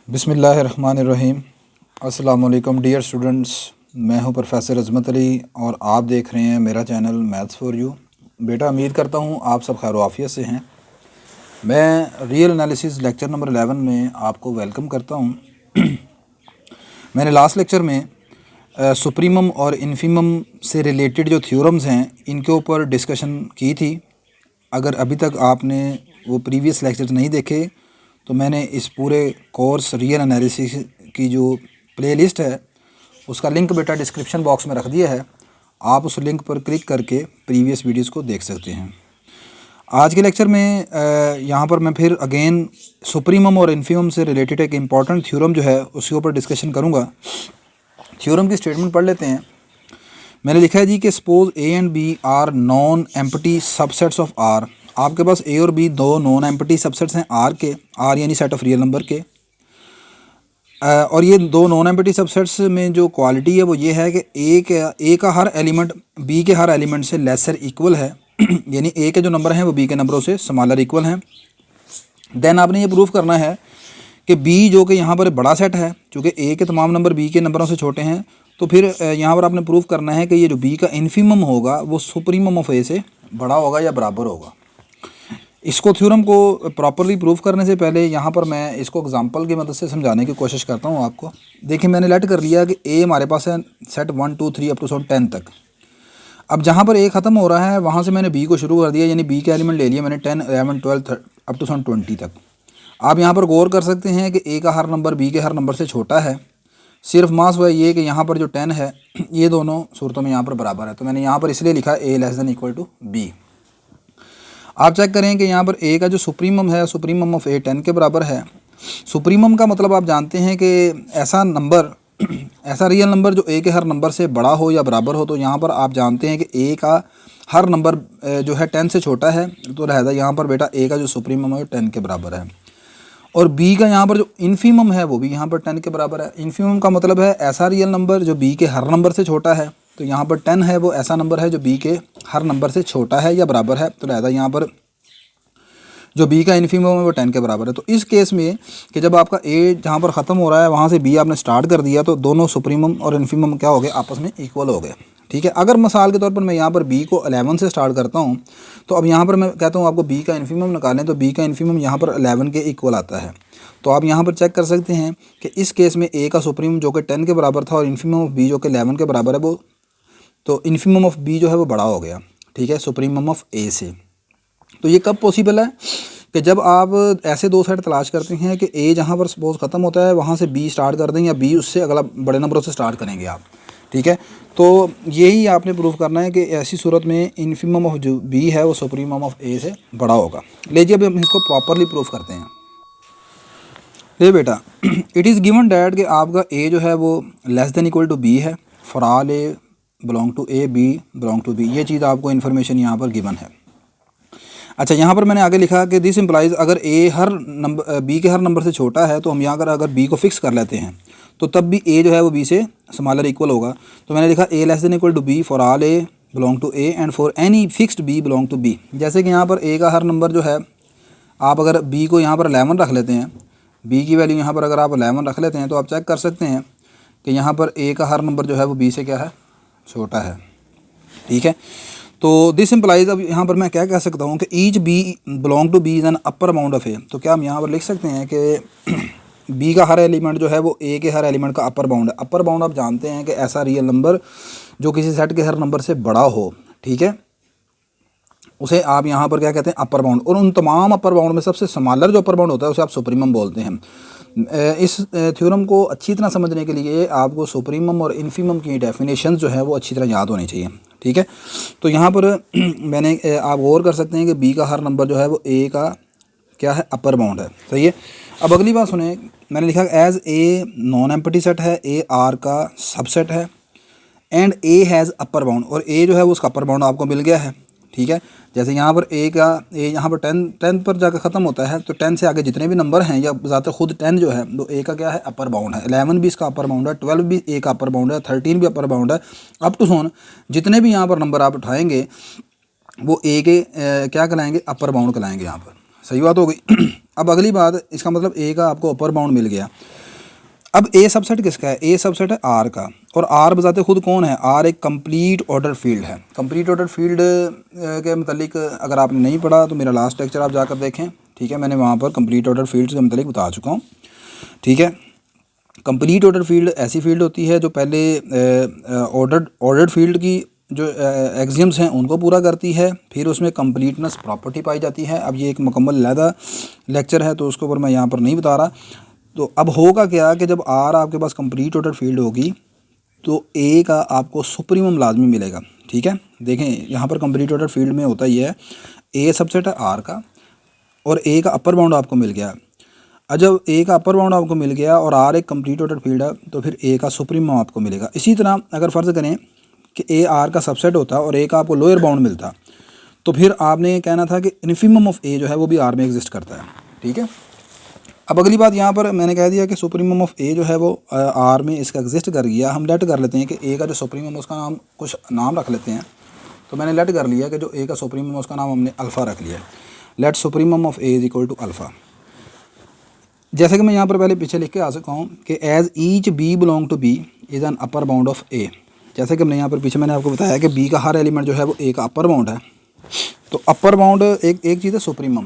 बिस्मिल्लाहिर्रहमानिर्रहीम। अस्सलाम वालेकुम डियर स्टूडेंट्स, मैं हूं प्रोफेसर अज़मत अली और आप देख रहे हैं मेरा चैनल मैथ्स फॉर यू। बेटा, उम्मीद करता हूं आप सब खैर आफियत से हैं। मैं रियल एनालिसिस लेक्चर नंबर 11 में आपको वेलकम करता हूं। मैंने लास्ट लेक्चर में सुप्रीमम और इन्फीमम से रिलेटेड जो थ्योरम्स हैं इनके ऊपर डिस्कशन की थी। अगर अभी तक आपने वो प्रीवियस लेक्चर्स नहीं देखे तो मैंने इस पूरे कोर्स रियल एनालिसिस की जो प्लेलिस्ट है उसका लिंक बेटा डिस्क्रिप्शन बॉक्स में रख दिया है। आप उस लिंक पर क्लिक करके प्रीवियस वीडियोस को देख सकते हैं। आज के लेक्चर में यहाँ पर मैं फिर अगेन सुप्रीमम और इन्फीमम से रिलेटेड एक इम्पॉर्टेंट थ्योरम जो है उसके ऊपर डिस्कशन करूँगा। थ्योरम की स्टेटमेंट पढ़ लेते हैं। मैंने लिखा है जी कि suppose A and B are non empty subsets of R. आपके पास ए और बी दो नॉन एम्प्टी सबसेट्स हैं आर के, आर यानी सेट ऑफ रियल नंबर के। और ये दो नॉन एम्प्टी सबसेट्स में जो क्वालिटी है वो ये है कि ए का हर एलिमेंट बी के हर एलिमेंट से लेसर इक्वल है। यानी ए के जो नंबर हैं वो बी के नंबरों से स्मॉलर इक्वल हैं। देन आपने ये प्रूफ करना है कि बी जो कि यहाँ पर बड़ा सेट है, चूँकि ए के तमाम नंबर बी के नंबरों से छोटे हैं, तो फिर यहाँ पर आपने प्रूफ करना है कि ये जो बी का इन्फीमम होगा वो सुप्रीमम ऑफ ए से बड़ा होगा या बराबर होगा। इसको थ्योरम को प्रॉपरली प्रूफ करने से पहले यहाँ पर मैं इसको एग्जांपल की मदद से समझाने की कोशिश करता हूँ आपको। देखिए, मैंने लेट कर लिया कि ए हमारे पास है सेट 1 2 3 अप टू 10 तक। अब जहाँ पर ए ख़त्म हो रहा है वहाँ से मैंने बी को शुरू कर दिया, यानी बी के एलिमेंट ले लिया मैंने 10 11 12 अप टू 20 तक। आप यहाँ पर गौर कर सकते हैं कि ए का हर नंबर बी के हर नंबर से छोटा है। सिर्फ मास हुआ ये कि यहाँ पर जो 10 है ये दोनों सूरतों में यहाँ पर बराबर है, तो मैंने यहाँ पर इसलिए लिखा A less than equal to B. आप चेक करें कि यहाँ पर ए का जो सुप्रीमम है, सुप्रीमम ऑफ ए 10 के बराबर है। सुप्रीमम का मतलब आप जानते हैं कि ऐसा नंबर ऐसा रियल नंबर जो ए के हर नंबर से बड़ा हो या बराबर हो। तो यहाँ पर आप जानते हैं कि ए का हर नंबर जो है 10 से छोटा है, तो लिहाजा यहाँ पर बेटा ए का जो सुप्रीमम है 10 के बराबर है। और बी का यहाँ पर जो इन्फीमम है वो भी यहाँ पर 10 के बराबर है। इन्फीमम का मतलब है ऐसा रियल नंबर जो बी के हर नंबर से छोटा है। तो यहाँ पर 10 है वो ऐसा नंबर है जो बी के हर नंबर से छोटा है या बराबर है, तो लिहाजा यहाँ पर जो बी का इन्फीमम है वो 10 के बराबर है। तो इस केस में कि जब आपका ए जहाँ पर ख़त्म हो रहा है वहाँ से बी आपने स्टार्ट कर दिया, तो दोनों सुप्रीमम और इन्फीमम क्या हो गए, आपस में इक्वल हो गए। ठीक है। अगर मिसाल के तौर पर मैं यहाँ पर बी को 11 से स्टार्ट करता हूँ, तो अब यहाँ पर मैं कहता हूँ आपको बी का इन्फीमम निकालें, तो बी का इन्फीमम यहाँ पर 11 के इक्वल आता है। तो आप यहाँ पर चेक कर सकते हैं कि इस केस में ए का सुप्रीमम जो कि 10 के बराबर था और इन्फीमम ऑफ बी जो कि 11 के बराबर है, वो तो इन्फीमम ऑफ बी जो है वो बड़ा हो गया। ठीक है, सुप्रीमम ऑफ ए से। तो ये कब पॉसिबल है कि जब आप ऐसे दो सेट तलाश करते हैं कि ए जहाँ पर सपोज ख़त्म होता है वहाँ से बी स्टार्ट कर दें या बी उससे अगला बड़े नंबरों से स्टार्ट करेंगे आप। ठीक है, तो यही आपने प्रूफ करना है कि ऐसी सूरत में इन्फीमम ऑफ जो बी है वो सुप्रीमम ऑफ ए से बड़ा होगा। लीजिए अब हम इसको प्रॉपरली प्रूफ करते हैं। ये बेटा, इट इज़ गिवन डैट कि आपका ए जो है वो less than equal to B है for all A belong to A, B belong to B. ये चीज़ आपको इन्फॉर्मेशन यहाँ पर गिवन है। अच्छा, यहाँ पर मैंने आगे लिखा कि दिस इम्प्लाइज अगर ए हर नंबर बी के हर नंबर से छोटा है, तो हम यहाँ अगर बी को फिक्स कर लेते हैं तो तब भी ए जो है वो बी से स्मॉलर इक्वल होगा। तो मैंने लिखा A less than equal to B for all A belong to A and for any fixed B belong to B. जैसे कि यहाँ पर ए का हर नंबर जो है, आप अगर बी को यहाँ पर 11 रख लेते हैं, बी की वैल्यू यहाँ पर अगर आप 11 रख लेते हैं, तो आप चेक कर सकते हैं कि यहाँ पर ए का हर नंबर जो है वो बी से क्या है, छोटा है। ठीक है, तो दिस इम्प्लाइज, अब यहाँ पर मैं क्या कह सकता हूँ कि each B belong to B is an upper bound of A. तो क्या हम यहाँ पर लिख सकते हैं कि बी का हर एलिमेंट जो है वो ए के हर एलिमेंट का अपर बाउंड है। अपर बाउंड आप जानते हैं कि ऐसा रियल नंबर जो किसी सेट के हर नंबर से बड़ा हो। ठीक है, उसे आप यहाँ पर क्या कहते हैं, अपर बाउंड। और उन तमाम अपर बाउंड में सबसे स्मॉलर जो अपर बाउंड होता है उसे आप सुप्रीमम बोलते हैं। इस थ्योरम को अच्छी तरह समझने के लिए आपको सुप्रीमम और इन्फीमम की डेफिनेशन जो है वो अच्छी तरह याद होनी चाहिए। ठीक है, तो यहाँ पर मैंने आप गौर कर सकते हैं कि बी का हर नंबर जो है वो ए का क्या है, अपर बाउंड है। सही है। अब अगली बात सुने, मैंने लिखा as a non empty set है, ए आर का सबसेट है and A has upper bound, और ए जो है वो उसका अपर बाउंड आपको मिल गया है। ठीक है, जैसे यहाँ पर ए यहाँ पर 10 पर जाकर ख़त्म होता है, तो 10 से आगे जितने भी नंबर हैं या ज़्यादा खुद 10 जो है तो ए का क्या है, अपर बाउंड है। 11 भी इसका अपर बाउंड है, 12 भी ए का अपर बाउंड है, 13 भी अपर बाउंड है, अप टू सोन जितने भी यहाँ पर नंबर आप उठाएंगे वो ए के क्या कहलाएंगे, अपर बाउंड कहलाएंगे यहाँ पर। सही बात हो गई। अब अगली बात, इसका मतलब ए का आपको अपर बाउंड मिल गया। अब ए सबसेट किसका है? ए सबसेट है आर का, और आर बजाते खुद कौन है? आर एक कंप्लीट ऑर्डर फील्ड है। कंप्लीट ऑर्डर फील्ड के मतलब अगर आपने नहीं पढ़ा तो मेरा लास्ट लेक्चर आप जाकर देखें, ठीक है, मैंने वहाँ पर कंप्लीट ऑर्डर फील्ड के मतलब बता चुका हूँ, ठीक है। कंप्लीट ऑर्डर फील्ड ऐसी फील्ड होती है जो पहले ऑर्डर्ड फील्ड की जो एक्सियम्स हैं उनको पूरा करती है, फिर उसमें कंप्लीटनेस प्रॉपर्टी पाई जाती है। अब ये एक मुकम्मल अलहदा लेक्चर है तो उसके ऊपर मैं यहाँ पर नहीं बता रहा। तो अब होगा क्या कि जब आर आपके पास कंप्लीट ऑर्डर फील्ड होगी तो ए का आपको सुप्रीमम लाजमी मिलेगा, ठीक है। देखें यहाँ पर कंप्लीट ऑर्डर फील्ड में होता ही है, ए सबसेट है आर का और ए का अपर बाउंड आपको मिल गया। अब जब ए का अपर बाउंड आपको मिल गया और आर एक कंप्लीट ऑर्डर फील्ड है तो फिर ए का सुप्रीमम आपको मिलेगा। इसी तरह अगर फ़र्ज़ करें कि ए आर का सबसेट होता और ए का आपको लोअर बाउंड मिलता तो फिर आपने ये कहना था कि इन्फिमम ऑफ ए जो है वो भी आर में एग्जिस्ट करता है, ठीक है। अब अगली बात यहाँ पर मैंने कह दिया कि सुप्रीमम ऑफ ए जो है वो आर में इसका एग्जिस्ट कर गया। हम लेट कर लेते हैं कि ए का जो सुप्रीमम है उसका नाम कुछ नाम रख लेते हैं। तो मैंने लेट कर लिया कि जो ए का सुप्रीमम है उसका नाम हमने अल्फ़ा रख लिया। Let supremum of A is equal to alpha. जैसे कि मैं यहाँ पर पहले पीछे लिख के आ सका हूँ कि as each B belong to B is an upper bound of A. जैसे कि हमने यहाँ पर पीछे मैंने आपको बताया कि बी का हर एलिमेंट जो है वो ए का अपर बाउंड है। तो अपर बाउंड एक चीज़ है सुप्रीमम,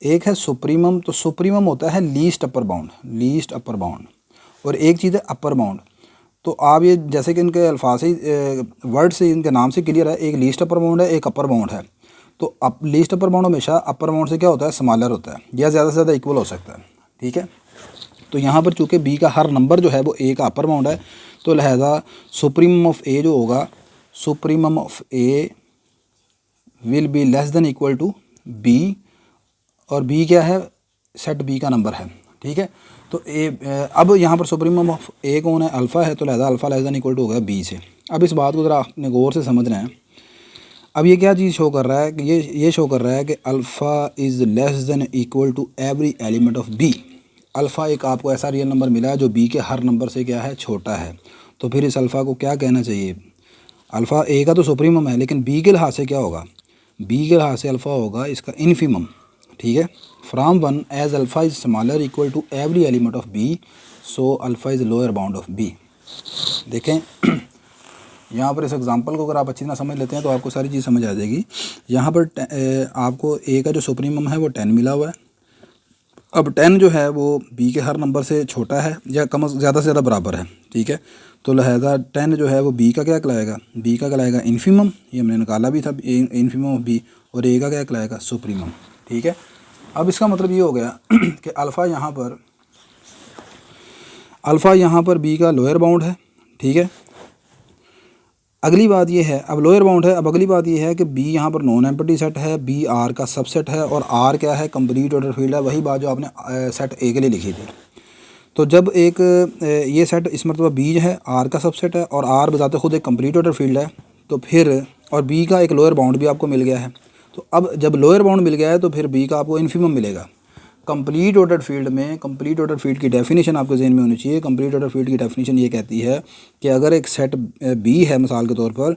एक है सुप्रीमम। तो सुप्रीमम होता है लीस्ट अपर बाउंड, लीस्ट अपर बाउंड, और एक चीज़ है अपर बाउंड। तो आप ये जैसे कि इनके अल्फाज से वर्ड से इनके नाम से क्लियर है, एक लीस्ट अपर बाउंड है, एक अपर बाउंड है। तो लीस्ट अपर बाउंड हमेशा अपर बाउंड से क्या होता है? स्मॉलर होता है या ज़्यादा से ज़्यादा इक्वल हो सकता है, ठीक है। तो यहाँ पर चूँकि बी का हर नंबर जो है वो ए का अपर बाउंड है तो लिहाजा सुप्रीमम ऑफ ए जो होगा, supremum of A will be less than equal to B, और बी क्या है? सेट बी का नंबर है, ठीक है। तो ए अब यहाँ पर सुप्रीमम ऑफ ए कौन है? अल्फ़ा है, तो लिहाजा alpha less than equal to हो गया बी से। अब इस बात को ज़रा आपने गौर से समझना है। अब ये क्या चीज़ शो कर रहा है कि ये शो कर रहा है कि alpha is less than equal to every element of B. Alpha एक आपको ऐसा रियल नंबर मिला है जो बी के हर नंबर से क्या है? छोटा है। तो फिर इस अल्फ़ा को क्या कहना चाहिए? अल्फ़ा ए का तो सुप्रीमम है लेकिन बी के लिहाज से क्या होगा? बी के लिहाज से अल्फ़ा होगा इसका इन्फीमम, ठीक है। From one as alpha is smaller equal to every element of B, so alpha is lower bound of B. देखें यहाँ पर इस एग्जांपल को अगर आप अच्छी तरह समझ लेते हैं तो आपको सारी चीज़ समझ आ जाएगी। यहाँ पर आपको ए का जो सुप्रीमम है वो 10 मिला हुआ है। अब 10 जो है वो बी के हर नंबर से छोटा है या कम ज़्यादा से ज़्यादा बराबर है, ठीक है। तो लिहाजा 10 जो है वो बी का क्या कहलाएगा? बी का कहलाएगा इन्फीमम, ये हमने निकाला भी था इन्फीमम ऑफ बी, और ए का क्या कहलाएगा? सुप्रीमम, ठीक है। अब इसका मतलब ये हो गया कि अल्फ़ा यहाँ पर बी का लोअर बाउंड है, ठीक है। अगली बात ये है, अब लोअर बाउंड है, अब अगली बात ये है कि बी यहाँ पर नॉन एम्प्टी सेट है, बी आर का सबसेट है, और आर क्या है? कंप्लीट ऑर्डर फील्ड है। वही बात जो आपने सेट ए के लिए लिखी थी। तो जब एक ये सेट इस मरतबा बी है आर का सबसेट है और आर बजाते खुद एक कंप्लीट ऑर्डर फील्ड है, तो फिर और बी का एक लोअर बाउंड भी आपको मिल गया है। तो अब जब लोअर बाउंड मिल गया है तो फिर बी का आपको इन्फीमम मिलेगा। कंप्लीट ऑर्डर फील्ड में कंप्लीट ऑर्डर फील्ड की डेफिनेशन आपके जहन में होनी चाहिए। कंप्लीट ऑर्डर फील्ड की डेफिनेशन ये कहती है कि अगर एक सेट बी है मिसाल के तौर पर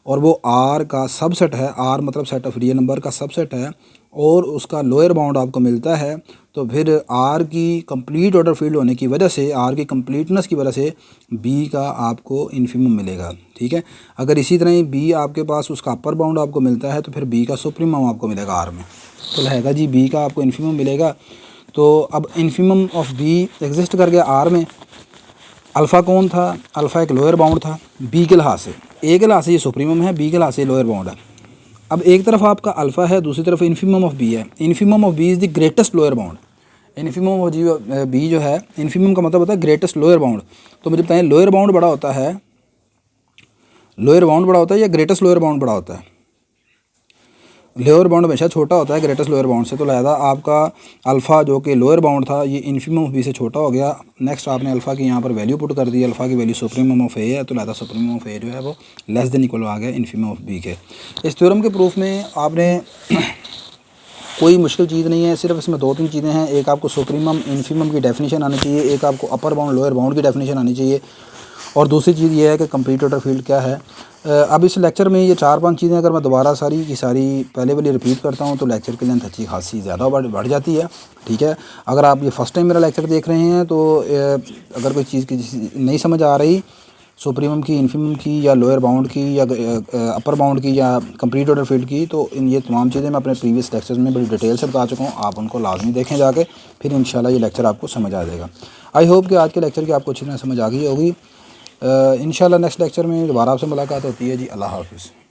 और वो आर का सबसेट है, आर मतलब सेट ऑफ रियल नंबर का सबसेट है, और उसका लोअर बाउंड आपको मिलता है, तो फिर आर की कंप्लीट ऑर्डर फील्ड होने की वजह से, आर की कंप्लीटनेस की वजह से बी का आपको इन्फीमम मिलेगा, ठीक है। अगर इसी तरह ही बी आपके पास उसका अपर बाउंड आपको मिलता है तो फिर बी का सुप्रीमम आपको मिलेगा आर में। तो लिहाजा जी बी का आपको इन्फीमम मिलेगा। तो अब इन्फीमम ऑफ बी एग्जिस्ट कर गया आर में। अल्फ़ा कौन था? अल्फ़ा एक लोअर बाउंड था बी के लिहाज से। ए के लिहाज से ये सुप्रीमम है, बी के लिहाज से लोअर बाउंड है। अब एक तरफ आपका अल्फ़ा है, दूसरी तरफ इन्फीमम ऑफ बी है। Infimum of B is the greatest lower bound. Infimum of B जो है, इन्फीमम का मतलब होता है ग्रेटेस्ट लोअर बाउंड। तो मुझे बताएं लोअर बाउंड बड़ा होता है, लोअर बाउंड बड़ा होता है या ग्रेटेस्ट लोअर बाउंड बड़ा होता है? लोअर बाउंड हमेशा छोटा होता है ग्रेटेस्ट लोअर बाउंड से। तो लिहाजा आपका अल्फ़ा जो कि लोअर बाउंड था ये इन्फीमम ऑफ बी से छोटा हो गया। नेक्स्ट आपने अल्फ़ा की यहाँ पर वैल्यू पुट कर दी, अल्फ़ा की वैल्यू सुप्रीमम ऑफ ए है, तो लिहाजा सुप्रीमम ऑफ ए जो है वो लेस देन इक्वल आ गया इन्फीमम ऑफ बी के। इस थ्योरम के प्रूफ में आपने कोई मुश्किल चीज़ नहीं है, सिर्फ इसमें 2-3 चीज़ें हैं। एक आपको सुप्रीमम इन्फीमम की डेफिनेशन आनी चाहिए, एक आपको अपर बाउंड लोअर बाउंड की डेफिनेशन आनी चाहिए, और दूसरी चीज़ ये है कि कंप्लीट ऑर्डर फील्ड क्या है, अब इस लेक्चर में ये 4-5 चीज़ें अगर मैं दोबारा सारी की सारी पहले वाली रिपीट करता हूँ तो लेक्चर की लेंथ अच्छी खासी ज़्यादा बढ़ जाती है। ठीक है, अगर आप ये फ़र्स्ट टाइम मेरा लेक्चर देख रहे हैं तो अगर कोई चीज़ की नहीं समझ आ रही, सुप्रीमम की, इन्फिमम की, या लोअर बाउंड की, या अपर बाउंड की, या कंप्लीट ऑर्डर फील्ड की, तो इन ये तमाम चीज़ें मैं अपने प्रीवियस लेक्चर्स में बड़ी डिटेल से बता चुका हूँ। आप उनको लाजमी देखें जाके, फिर इंशाल्लाह ये लेक्चर आपको समझ आ जाएगा। आई होप कि आज के लेक्चर की आपको अच्छी तरह समझ आ गई होगी। इंशाल्लाह नेक्स्ट लेक्चर में दोबारा आपसे मुलाकात होती है जी। अल्लाह हाफ़िज़।